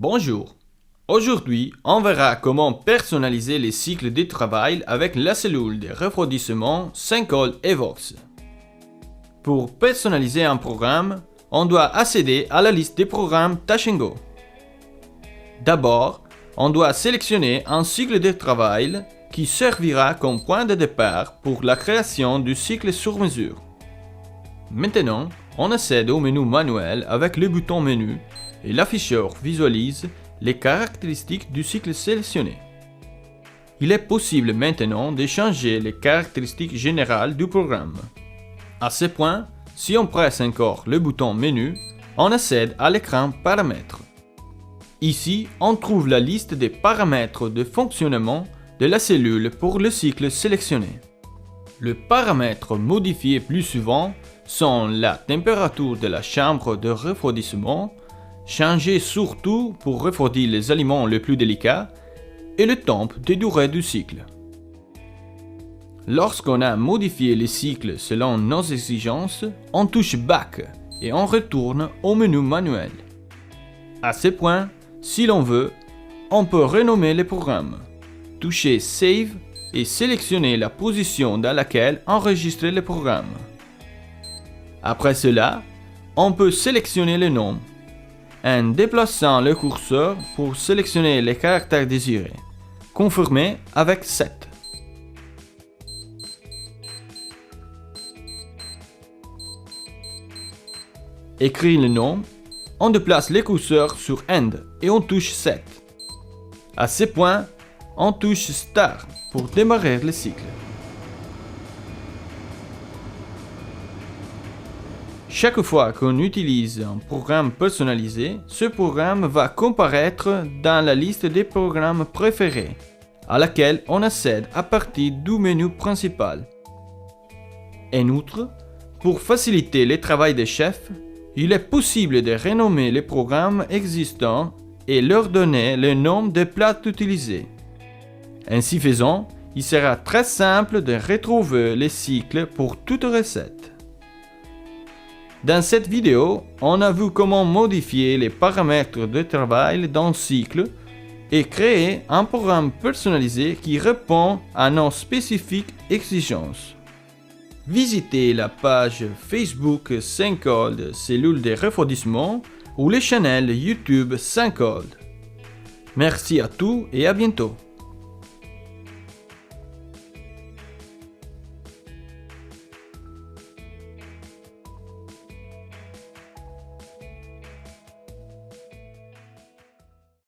Bonjour. Aujourd'hui, on verra comment personnaliser les cycles de travail avec la cellule de refroidissement Syncol Evox. Pour personnaliser un programme, on doit accéder à la liste des programmes Touch & Go. D'abord, on doit sélectionner un cycle de travail qui servira comme point de départ pour la création du cycle sur mesure. Maintenant, on accède au menu manuel avec le bouton Menu et l'afficheur visualise les caractéristiques du cycle sélectionné. Il est possible maintenant de changer les caractéristiques générales du programme. À ce point, si on presse encore le bouton Menu, on accède à l'écran Paramètres. Ici, on trouve la liste des paramètres de fonctionnement de la cellule pour le cycle sélectionné. Les paramètres modifiés plus souvent sont la température de la chambre de refroidissement, changée surtout pour refroidir les aliments les plus délicats, et le temps de durée du cycle. Lorsqu'on a modifié le cycle selon nos exigences, on touche Back et on retourne au menu manuel. À ce point, si l'on veut, on peut renommer le programme, toucher Save et sélectionner la position dans laquelle enregistrer le programme. Après cela, on peut sélectionner le nom, en déplaçant le curseur pour sélectionner les caractères désirés, confirmer avec Set. Écrire le nom, on déplace le curseur sur End et on touche Set. À ce point, on touche Start pour démarrer le cycle. Chaque fois qu'on utilise un programme personnalisé, ce programme va comparaître dans la liste des programmes préférés, à laquelle on accède à partir du menu principal. En outre, pour faciliter le travail des chefs, il est possible de renommer les programmes existants et leur donner le nom des plats utilisés. Ainsi faisant, il sera très simple de retrouver les cycles pour toute recette. Dans cette vidéo, on a vu comment modifier les paramètres de travail d'un cycle et créer un programme personnalisé qui répond à nos spécifiques exigences. Visitez la page Facebook Syncol Cellule de refroidissement ou le channel YouTube Syncol. Merci à tous et à bientôt.